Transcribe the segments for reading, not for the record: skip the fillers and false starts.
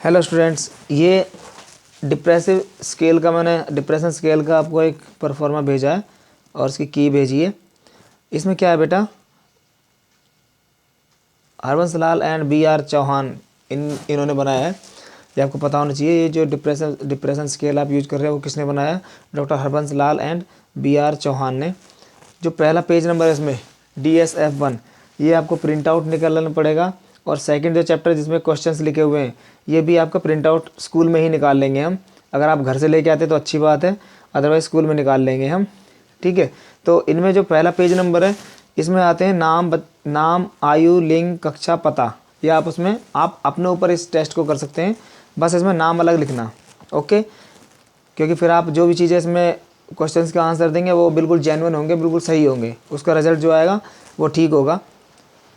Hello students, ये depressive scale का मैंने डिप्रेशन स्केल का आपको एक परफॉर्मा भेजा है और इसकी की भेजी है। इसमें क्या है बेटा, Harbans Lal and B R Chauhan इन्होंने बनाया है। ये आपको पता होना चाहिए। ये जो डिप्रेशन स्केल आप यूज कर रहे हैं वो किसने बनाया है? Doctor Harbans Lal and B R Chauhan ने। जो पहला पेज नंबर है इसमें DSF-1, ये आपको प्रिंट आउट निकालना पड़ेगा। और सेकंड जो चैप्टर जिसमें क्वेश्चंस लिखे हुए हैं, ये भी आपका प्रिंट आउट स्कूल में ही निकाल लेंगे हम। अगर आप घर से लेके आते तो अच्छी बात है, अदरवाइज स्कूल में निकाल लेंगे हम। ठीक है, तो इनमें जो पहला पेज नंबर है, इसमें आते हैं नाम, आयु, लिंग, कक्षा, पता। या आप उसमें आप अपने ऊपर इस टेस्ट को कर सकते हैं। बस इसमें नाम अलग लिखना, ओके। क्योंकि फिर आप जो भी चीज़ें इसमें क्वेश्चंस का आंसर देंगे वो बिल्कुल जेन्युइन होंगे, बिल्कुल सही होंगे। उसका रिजल्ट जो आएगा वो ठीक होगा,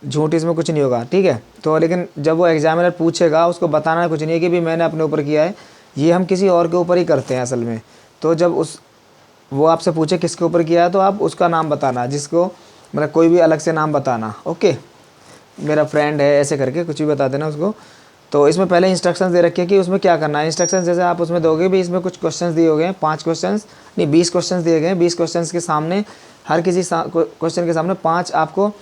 झूठ इसमें कुछ नहीं होगा। ठीक है, तो लेकिन जब वो एग्जामिनर पूछेगा उसको बताना कुछ नहीं है कि भी मैंने अपने ऊपर किया है, ये हम किसी और के ऊपर ही करते हैं असल में। तो जब वो आपसे पूछे किसके ऊपर किया है तो आप उसका नाम बताना, जिसको मतलब कोई भी अलग से नाम बताना, ओके। मेरा फ्रेंड है ऐसे करके कुछ भी बता देना उसको। तो इसमें पहले इंस्ट्रक्शंस दे रखे हैं कि उसमें क्या करना है। इंस्ट्रक्शंस जैसे आप उसमें दोगे भी, इसमें कुछ क्वेश्चंस दिए गए हैं, 5 क्वेश्चंस नहीं 20 क्वेश्चंस दिए गए हैं। 20 क्वेश्चंस के सामने हर किसी क्वेश्चन के सामने 5 आपको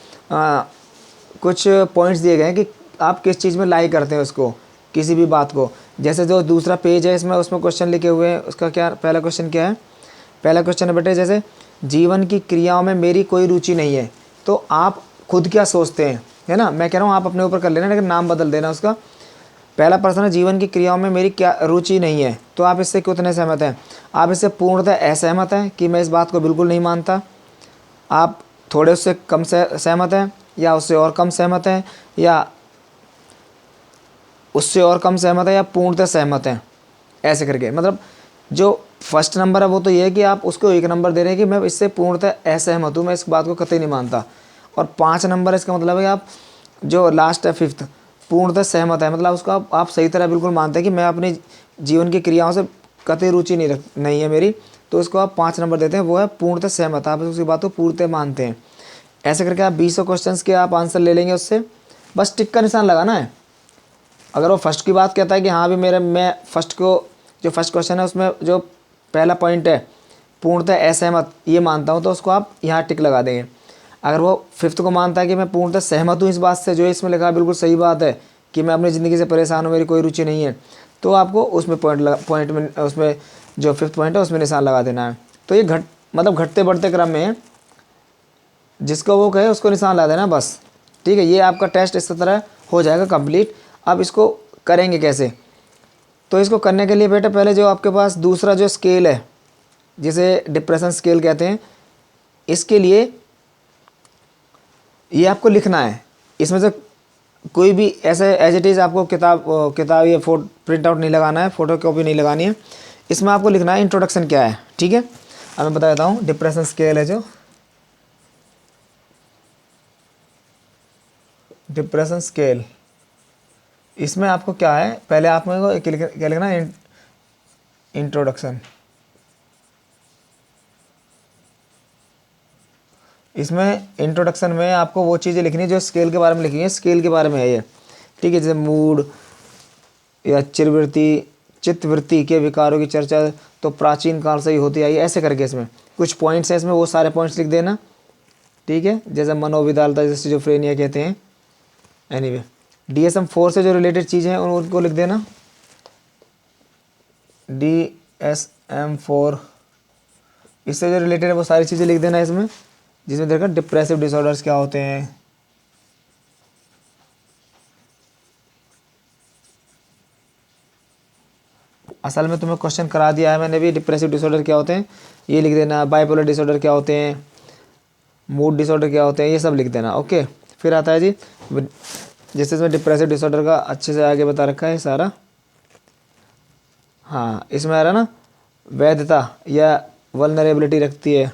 कुछ पॉइंट्स दिए गए हैं कि आप किस चीज़ में लाई करते हैं उसको, किसी भी बात को। जैसे जो दूसरा पेज है इसमें उसमें क्वेश्चन लिखे हुए हैं, उसका क्या पहला क्वेश्चन क्या है? पहला क्वेश्चन है बेटे, जैसे जीवन की क्रियाओं में मेरी कोई रुचि नहीं है, तो आप खुद क्या सोचते हैं, है ना। मैं कह रहा हूँ आप अपने ऊपर कर लेना, लेकिन नाम बदल देना उसका। पहला प्रश्न है, जीवन की क्रियाओं में मेरी क्या रुचि नहीं है, तो आप इससे कितने सहमत हैं? आप इससे पूर्णतः असहमत हैं कि मैं इस बात को बिल्कुल नहीं मानता, आप थोड़े उससे कम सहमत हैं, या उससे और कम सहमत हैं, या उससे और कम सहमत है, या पूर्णतः सहमत हैं, ऐसे करके। मतलब जो फर्स्ट नंबर है वो तो ये है कि आप उसको 1 नंबर दे रहे हैं कि मैं इससे पूर्णतः असहमत हूँ, मैं इस बात को कतई नहीं मानता। और 5 नंबर इसका मतलब है कि आप जो लास्ट है 5th, पूर्णतः सहमत है, मतलब उसको आप सही तरह बिल्कुल मानते हैं कि मैं अपनी जीवन की क्रियाओं से कतई रुचि नहीं है मेरी, तो उसको आप 5 नंबर देते हैं, वो है पूर्णतः सहमत। आप उसकी बात को पूर्णतः मानते हैं। ऐसे करके आप 20 क्वेश्चन के आप आंसर ले लेंगे उससे। बस टिक का निशान लगाना है। अगर वो फर्स्ट की बात कहता है कि हाँ भी मैं फर्स्ट को, जो फर्स्ट क्वेश्चन है उसमें जो पहला पॉइंट है पूर्णतः असहमत, ये मानता हूँ, तो उसको आप यहाँ टिक लगा देंगे। अगर वो 5th को मानता है कि मैं पूर्णतः सहमत हूँ इस बात से, जो इसमें लिखा है बिल्कुल सही बात है कि मैं अपनी ज़िंदगी से परेशान हूँ, मेरी कोई रुचि नहीं है, तो आपको उसमें पॉइंट में उसमें जो 5th पॉइंट है उसमें निशान लगा देना है। तो ये मतलब घटते बढ़ते क्रम में है, जिसको वो कहे उसको निशान लगा देना बस। ठीक है, ये आपका टेस्ट इस तरह हो जाएगा कंप्लीट। अब इसको करेंगे कैसे? तो इसको करने के लिए बेटा पहले जो आपके पास दूसरा जो स्केल है, जिसे डिप्रेशन स्केल कहते हैं, इसके लिए ये आपको लिखना है। इसमें से कोई भी ऐसे एज इट इज़ आपको किताब या प्रिंट आउट नहीं लगाना है, फ़ोटो कॉपी नहीं लगानी है। इसमें आपको लिखना है इंट्रोडक्शन क्या है। ठीक है, अब मैं बता देता हूँ। डिप्रेशन स्केल है जो डिप्रेशन स्केल, इसमें आपको क्या है, पहले आप मेरे को क्या लिखना है, इंट्रोडक्शन। इसमें इंट्रोडक्शन में आपको वो चीज़ें लिखनी है जो स्केल के बारे में लिखी है, स्केल के बारे में है ये। ठीक है, जैसे मूड या चित्तवृत्ति के विकारों की चर्चा तो प्राचीन काल से ही होती आई, ऐसे करके इसमें कुछ पॉइंट्स हैं, इसमें वो सारे पॉइंट्स लिख देना। ठीक है, जैसे मनोविदालता, जैसे जो फ्रेनिया कहते हैं। एनीवे, DSM-4 से जो रिलेटेड चीज़ें हैं उनको लिख देना। DSM-4 इससे जो रिलेटेड है वो सारी चीज़ें लिख देना इसमें, जिसमें देखा डिप्रेसिव डिसऑर्डर्स क्या होते हैं। असल में तुम्हें क्वेश्चन करा दिया है मैंने भी, डिप्रेसिव डिसऑर्डर क्या होते हैं ये लिख देना, बाइपोलर डिसऑर्डर क्या होते हैं, मूड डिसऑर्डर क्या होते हैं, ये सब लिख देना, ओके। फिर आता है जी, जैसे इसमें डिप्रेसिव डिसऑर्डर का अच्छे से आगे बता रखा है सारा। हाँ, इसमें आ रहा ना, वैधता या वल्नरेबिलिटी रखती है।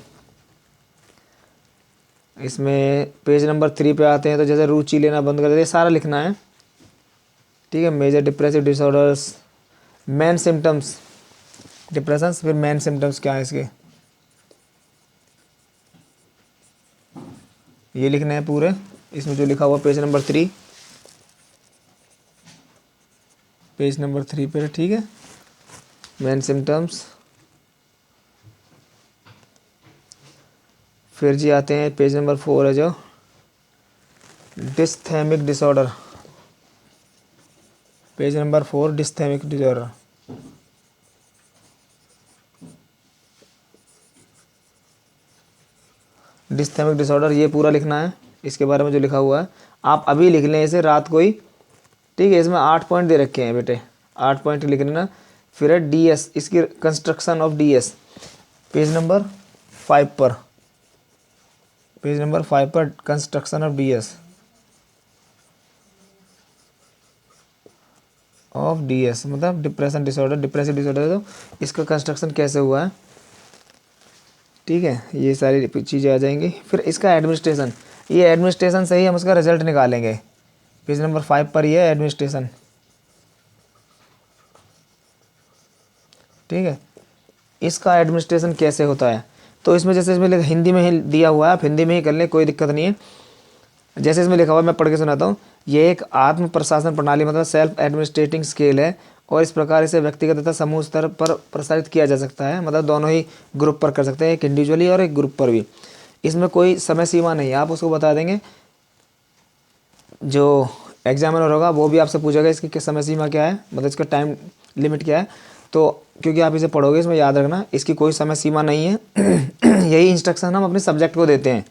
इसमें पेज नंबर 3 पे आते हैं, तो जैसे रुचि लेना बंद कर देते, सारा लिखना है। ठीक है, major depressive disorders, main symptoms depression, फिर मेन सिम्टम्स क्या है इसके, ये लिखने हैं पूरे। इसमें जो लिखा हुआ पेज नंबर 3, पेज नंबर 3 पे, ठीक है। Main symptoms. फिर जी आते हैं पेज नंबर 4 है जो dysthymic disorder. Page number 4 dysthymic disorder. Dysthymic disorder ये पूरा लिखना है, इसके बारे में जो लिखा हुआ है आप अभी लिख लें इसे रात को ही, ठीक है। इसमें 8 पॉइंट दे रखे हैं बेटे, 8 पॉइंट लिख लेना। फिर है डीएस, इसकी construction of DS, page number 5 पर, पेज नंबर 5 पर construction of DS, of DS मतलब डिप्रेशन डिसऑर्डर, डिप्रेसिव डिसऑर्डर। तो इसका कंस्ट्रक्शन कैसे हुआ है, ठीक है, ये सारी चीज़ें आ जाएंगी। फिर इसका एडमिनिस्ट्रेशन, ये एडमिनिस्ट्रेशन से ही हम उसका रिजल्ट निकालेंगे। पेज नंबर 5 पर ये एडमिनिस्ट्रेशन, ठीक है। इसका एडमिनिस्ट्रेशन कैसे होता है, तो इसमें जैसे इसमें हिंदी में ही दिया हुआ है, आप हिंदी में ही कर लें, कोई दिक्कत नहीं है। जैसे इसमें लिखा हुआ है, मैं पढ़ के सुनाता हूँ। ये एक आत्म प्रशासन प्रणाली मतलब सेल्फ एडमिनिस्ट्रेटिंग स्केल है, और इस प्रकार इसे व्यक्तिगत तथा समूह स्तर पर प्रसारित किया जा सकता है, मतलब दोनों ही ग्रुप पर कर सकते हैं, एक इंडिविजुअली और एक ग्रुप पर भी। इसमें कोई समय सीमा नहीं है, आप उसको बता देंगे, जो एग्जामिनर होगा वो भी आपसे पूछेगा इसकी समय सीमा क्या है, मतलब इसका टाइम लिमिट क्या है। तो क्योंकि आप इसे पढ़ोगे, इसमें याद रखना इसकी कोई समय सीमा नहीं है। यही इंस्ट्रक्शन हम अपने सब्जेक्ट को देते हैं,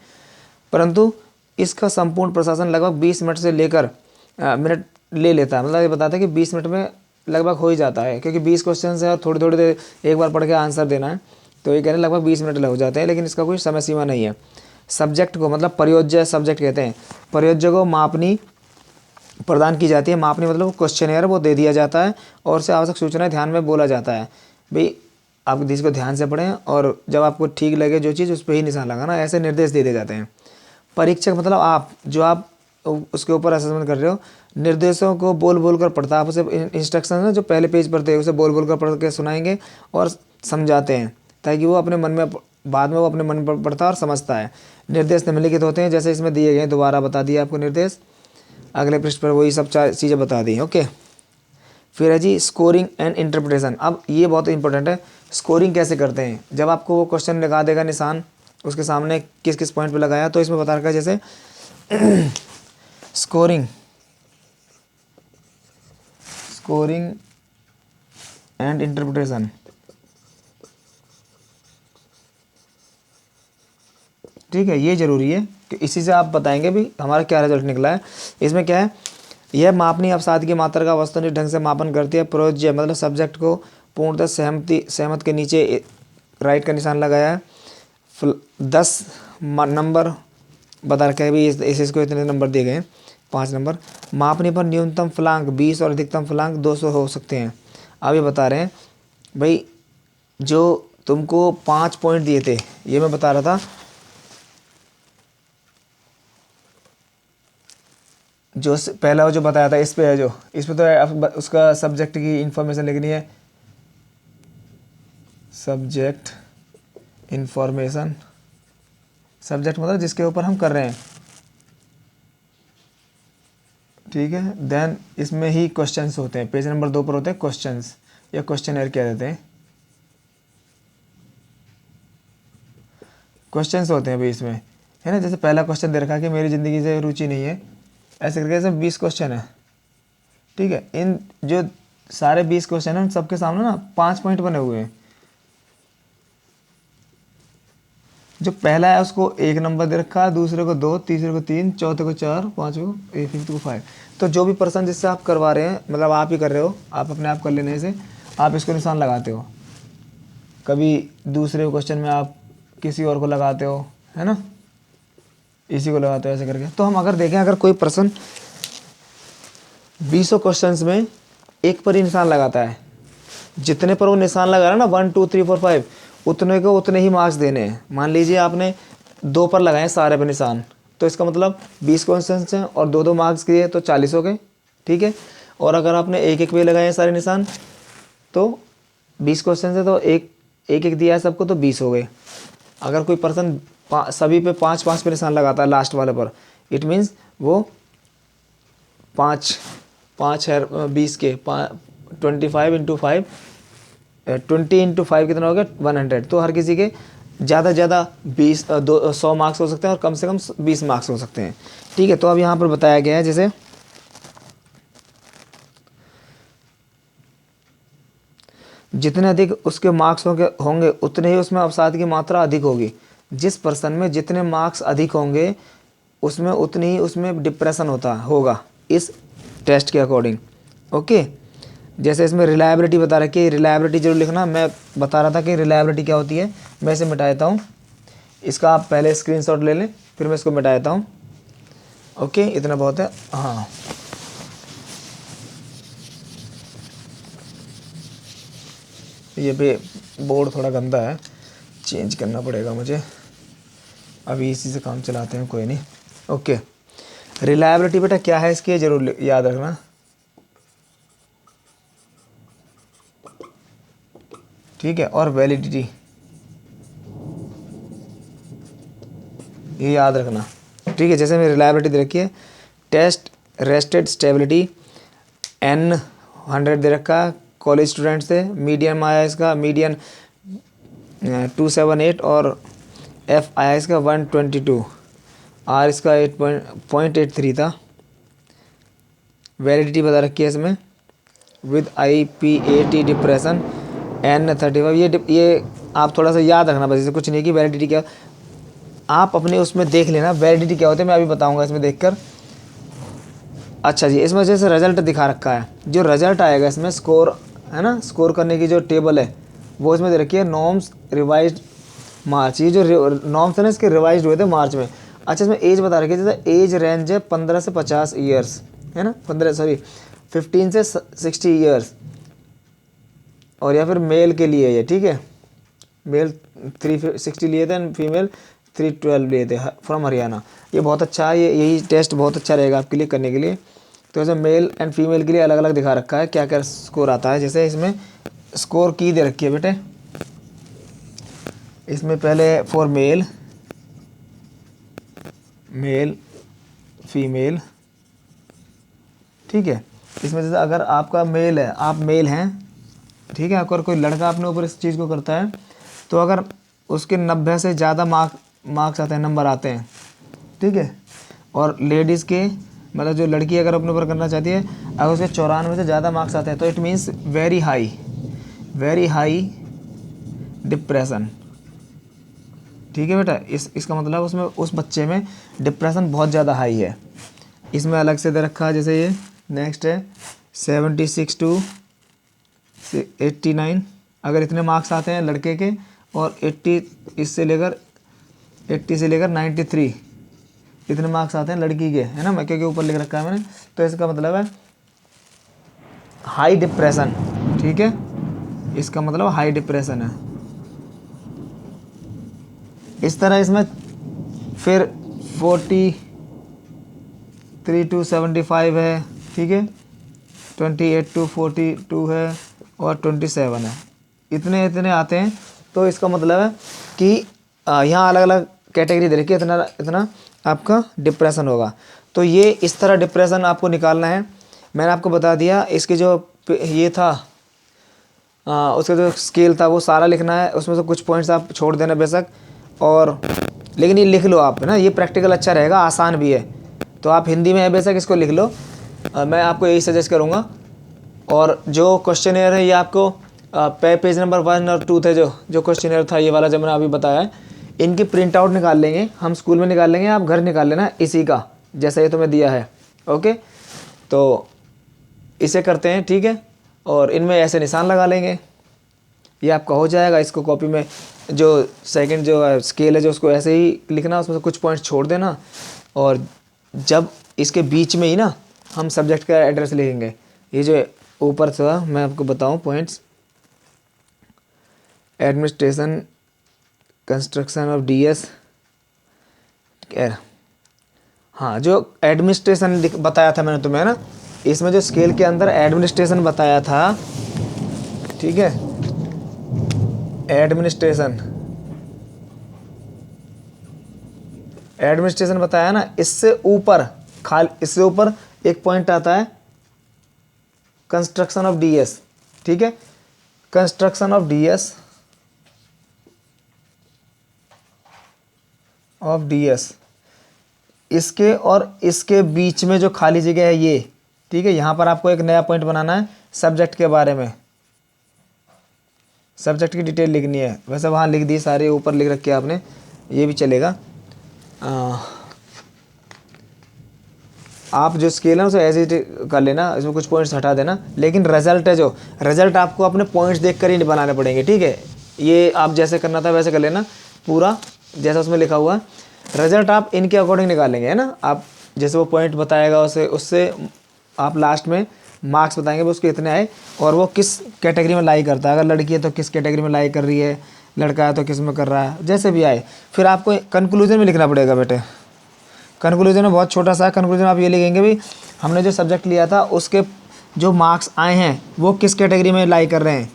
परंतु इसका संपूर्ण प्रशासन लगभग 20 मिनट से लेकर मिनट ले लेता है। मतलब ये बताता है कि 20 मिनट में लगभग हो ही जाता है, क्योंकि 20 क्वेश्चन है और थोड़ी थोड़ी देर एक बार पढ़ के आंसर देना है, तो ये कह रहे हैं लगभग 20 मिनट लग जाते हैं, लेकिन इसका कोई समय सीमा नहीं है। सब्जेक्ट को मतलब प्रयोज्य सब्जेक्ट कहते हैं। प्रयोज्य को मापनी प्रदान की जाती है, मापनी मतलब क्वेश्चनेयर वो दे दिया जाता है, और उससे आवश्यक सूचनाएं ध्यान में बोला जाता है। भाई आप इसको ध्यान से पढ़ें, और जब आपको ठीक लगे जो चीज़ उस पर ही निशान लगाना, ऐसे निर्देश दे दिए जाते हैं। परीक्षक मतलब आप, जो आप उसके ऊपर असेसमेंट कर रहे हो, निर्देशों को बोल बोल कर पढ़ता है। आप उसे इंस्ट्रक्शन है जो पहले पेज पर थे उसे बोल बोल कर पढ़ के सुनाएंगे और समझाते हैं, ताकि वो अपने मन में, बाद में वो अपने मन पर पढ़ता है और समझता है। निर्देश निम्नलिखित होते हैं, जैसे इसमें दिए गए, दोबारा बता दिया आपको निर्देश, अगले पृष्ठ पर वही सब 4 चीज़ें बता दी, ओके। फिर है जी स्कोरिंग एंड इंटरप्रिटेशन। अब ये बहुत इंपॉर्टेंट है, स्कोरिंग कैसे करते हैं। जब आपको वो क्वेश्चन लगा देगा निशान, उसके सामने किस किस पॉइंट पे लगाया, तो इसमें बता रखा है जैसे स्कोरिंग, स्कोरिंग एंड इंटरप्रिटेशन, ठीक है। ये जरूरी है कि इसी से आप बताएंगे भी हमारा क्या रिजल्ट निकला है। इसमें क्या है, यह मापनी अवसाद की मात्रा का वस्तुनिष्ठ ढंग से मापन करती है। प्रयोज्य मतलब सब्जेक्ट को पूर्णतः सहमत के नीचे राइट का निशान लगाया है। 10 नंबर बता रखे हैं भी, इसको इतने नंबर दिए गए हैं, 5 नंबर। मापने पर न्यूनतम फलांक 20 और अधिकतम फलांक 200 हो सकते हैं। अब ये बता रहे हैं भाई, जो तुमको 5 पॉइंट दिए थे, ये मैं बता रहा था, जो पहला जो बताया था इस पे है, जो इस पे तो उसका सब्जेक्ट की इंफॉर्मेशन लिखनी है, सब्जेक्ट इंफॉर्मेशन, सब्जेक्ट मतलब जिसके ऊपर हम कर रहे हैं, ठीक है। देन इसमें ही क्वेश्चंस होते हैं, पेज नंबर 2 पर होते हैं क्वेश्चंस, या क्वेश्चनर कह देते हैं, क्वेश्चंस होते हैं भाई इसमें, है ना। जैसे पहला क्वेश्चन दे रखा है कि मेरी ज़िंदगी से रुचि नहीं है, ऐसे करके ऐसे 20 क्वेश्चन है, ठीक है। इन जो सारे 20 क्वेश्चन हैं उन सबके सामने ना 5 पॉइंट बने हुए हैं। जो पहला है उसको 1 नंबर दे रखा है, दूसरे को 2, तीसरे को 3, चौथे को 4, पाँचवें को, फिफ्थ को 5। तो जो भी पर्सन जिससे आप करवा रहे हैं, मतलब आप ही कर रहे हो, आप अपने आप कर लेने से आप इसको निशान लगाते हो। कभी दूसरे क्वेश्चन में आप किसी और को लगाते हो, है ना, इसी को लगाते हो ऐसे करके। तो हम अगर देखें, अगर कोई पर्सन 20 क्वेश्चंस में एक पर ही निशान लगाता है, जितने पर वो निशान लगा रहा है ना, 1 2 3 4 5, उतने को उतने ही मार्क्स देने हैं। मान लीजिए आपने 2 पर लगाए सारे पे निशान, तो इसका मतलब 20 क्वेश्चन हैं और 2 2 मार्क्स किए तो 40 हो गए, ठीक है। और अगर आपने एक एक पे लगाए सारे निशान, तो 20 क्वेश्चन है तो एक एक दिया है सबको, तो 20 हो गए। अगर कोई पर्सन सभी पे 5 5 पे निशान लगाता है लास्ट वाले पर, इट मीन्स वो 5 5 है 20 के 25 इंटू 5, 20 इंटू 5 कितना हो गया 100। तो हर किसी के ज़्यादा से ज़्यादा 100 मार्क्स हो सकते हैं और कम से कम 20 मार्क्स हो सकते हैं। ठीक है, तो अब यहाँ पर बताया गया है जैसे जितने अधिक उसके मार्क्स होंगे उतने ही उसमें अवसाद की मात्रा अधिक होगी। जिस पर्सन में जितने मार्क्स अधिक होंगे उसमें उतनी ही उसमें डिप्रेशन होगा इस टेस्ट के अकॉर्डिंग। ओके, जैसे इसमें रिलायबिलिटी बता रखी है, रिलायबिलिटी जरूर लिखना। मैं बता रहा था कि रिलायबिलिटी क्या होती है, मैं इसे मिटा देता हूँ। इसका आप पहले स्क्रीनशॉट ले लें, फिर मैं इसको मिटा देता हूँ। ओके, इतना बहुत है। हाँ, ये भी बोर्ड थोड़ा गंदा है, चेंज करना पड़ेगा मुझे। अभी इसी से काम चलाते हैं, कोई नहीं। ओके, रिलायबिलिटी बेटा क्या है इसकी जरूर याद रखना। ठीक है, और वैलिडिटी ये याद रखना। ठीक है, जैसे मैं रिलायबिलिटी दे रखी है, टेस्ट रेस्टेड स्टेबिलिटी N 100 दे रखा है कॉलेज स्टूडेंट से। मीडियम आया इसका, मीडियन 278 और F आया इसका 122, R इसका 8.83 था। वैलिडिटी बता रखी है इसमें विद IPAT डिप्रेशन N 35। ये आप थोड़ा सा याद रखना बस, इसे कुछ नहीं कि वैलिडिटी क्या, आप अपने उसमें देख लेना वैलिडिटी क्या होती है, मैं अभी बताऊंगा इसमें देखकर। अच्छा जी, इसमें जैसे रिजल्ट दिखा रखा है, जो रिजल्ट आएगा इसमें स्कोर है ना, स्कोर करने की जो टेबल है वो इसमें दे रखी है नॉर्म्स रिवाइज्ड मार्च। ये जो नॉर्म्स है ना इसके रिवाइज्ड हुए थे मार्च में। अच्छा, इसमें एज बता रखी है, जैसे एज रेंज है 15 से 50 ईयर्स है ना, 15 से 60 ईयर्स, और या फिर मेल के लिए ये। ठीक है, मेल 360 लिए थे एंड फीमेल 312 लिए थे फ्रॉम हरियाणा। ये बहुत अच्छा है, यही टेस्ट बहुत अच्छा रहेगा आपके लिए करने के लिए। तो ऐसे मेल एंड फीमेल के लिए अलग अलग दिखा रखा है क्या क्या स्कोर आता है। जैसे इसमें स्कोर की दे रखी है बेटे, इसमें पहले फॉर मेल, फीमेल। ठीक है, इसमें जैसे अगर आपका मेल है, आप मेल हैं, ठीक है, अगर कोई लड़का अपने ऊपर इस चीज़ को करता है तो अगर उसके 90 से ज़्यादा मार्क्स आते हैं, नंबर आते हैं। ठीक है, और लेडीज़ के मतलब जो लड़की अगर अपने ऊपर करना चाहती है, अगर उसके 94 से ज़्यादा मार्क्स आते हैं तो it means very high depression. ठीक है बेटा, इसका मतलब उसमें उस बच्चे में डिप्रेशन बहुत ज़्यादा हाई है। इसमें अलग से दे रखा है, जैसे ये नेक्स्ट है 76 टू 89, अगर इतने मार्क्स आते हैं लड़के के, और 80 से लेकर 93 इतने मार्क्स आते हैं लड़की के, है ना, मैं क्योंकि ऊपर लिख रखा है मैंने। तो इसका मतलब है हाई डिप्रेशन। ठीक है, इसका मतलब हाई डिप्रेशन है। इस तरह इसमें फिर 43 टू 75 है। ठीक है, 28 टू 42 है और 27 है, इतने आते हैं। तो इसका मतलब है कि यहाँ अलग अलग कैटेगरी दे रखी है, इतना इतना आपका डिप्रेशन होगा। तो ये इस तरह डिप्रेशन आपको निकालना है। मैंने आपको बता दिया इसके जो ये था उसका जो स्केल था वो सारा लिखना है, उसमें से कुछ पॉइंट्स आप छोड़ देना बेशक, और लेकिन ये लिख लो आप, है ना, ये प्रैक्टिकल अच्छा रहेगा, आसान भी है। तो आप हिंदी में है बेशक इसको लिख लो, मैं आपको यही सजेस्ट करूँगा। और जो क्वेश्चनेयर है ये आपको पेज नंबर 1 और 2 थे, जो क्वेश्चनेयर था ये वाला जो मैंने अभी बताया है, इनकी प्रिंट आउट निकाल लेंगे हम, स्कूल में निकाल लेंगे, आप घर निकाल लेना इसी का जैसा ये तुम्हें दिया है। ओके, तो इसे करते हैं। ठीक है, और इनमें ऐसे निशान लगा लेंगे, ये आपका हो जाएगा। इसको कॉपी में जो सेकंड जो स्केल है जो उसको ऐसे ही लिखना, उसमें से कुछ पॉइंट्स छोड़ देना, और जब इसके बीच में ही ना हम सब्जेक्ट का एड्रेस लिखेंगे। ये जो ऊपर था मैं आपको बताऊं points, administration construction of DS। हाँ, जो एडमिनिस्ट्रेशन बताया था मैंने तुम्हें ना, इसमें जो स्केल के अंदर एडमिनिस्ट्रेशन बताया था, ठीक है, एडमिनिस्ट्रेशन बताया ना, इससे ऊपर एक पॉइंट आता है कंस्ट्रक्शन ऑफ डीएस, ठीक है, कंस्ट्रक्शन ऑफ डीएस, इसके और इसके बीच में जो खाली जगह है ये, ठीक है, यहाँ पर आपको एक नया पॉइंट बनाना है सब्जेक्ट के बारे में, सब्जेक्ट की डिटेल लिखनी है। वैसे वहाँ लिख दी सारे, ऊपर लिख रखे आपने, ये भी चलेगा। आप जो स्केल है उसे एज इट कर लेना, इसमें कुछ पॉइंट्स हटा देना, लेकिन रिजल्ट है जो रिजल्ट आपको अपने पॉइंट्स देख कर ही बनाने पड़ेंगे, ठीक है। ये आप जैसे करना था वैसे कर लेना पूरा, जैसा उसमें लिखा हुआ। रिजल्ट आप इनके अकॉर्डिंग निकालेंगे, है ना। आप जैसे वो पॉइंट बताएगा उससे आप लास्ट में मार्क्स बताएंगे वो उसके इतने आए, और वो किस कैटेगरी में लाई करता है। अगर लड़की है तो किस कैटेगरी में लाई कर रही है, लड़का है तो किस में कर रहा है, जैसे भी आए। फिर आपको कंक्लूजन में लिखना पड़ेगा बेटे। कंक्लूजन में बहुत छोटा सा कंक्लूजन आप ये लिखेंगे भी हमने जो सब्जेक्ट लिया था उसके जो मार्क्स आए हैं वो किस कैटेगरी में लाई कर रहे हैं,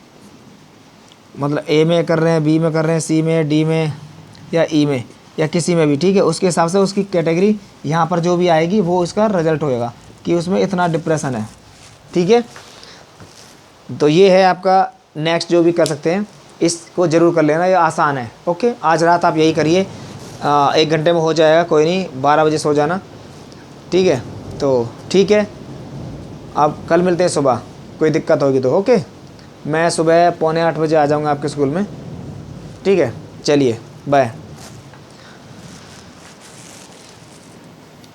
मतलब ए में कर रहे हैं, बी में कर रहे हैं, सी में, डी में या ई में या किसी में भी, ठीक है। उसके हिसाब से उसकी कैटेगरी यहाँ पर जो भी आएगी वो इसका रिजल्ट होएगा कि उसमें इतना डिप्रेशन है, ठीक है। तो ये है आपका नेक्स्ट जो भी कर सकते हैं, इसको ज़रूर कर लेना, ये आसान है। ओके, आज रात आप यही करिए, 1 घंटे में हो जाएगा, कोई नहीं, 12 बजे सो जाना, ठीक है। तो ठीक है, अब कल मिलते हैं सुबह, कोई दिक्कत होगी तो। ओके, मैं सुबह 7:45 बजे आ जाऊँगा आपके स्कूल में, ठीक है। चलिए, बाय।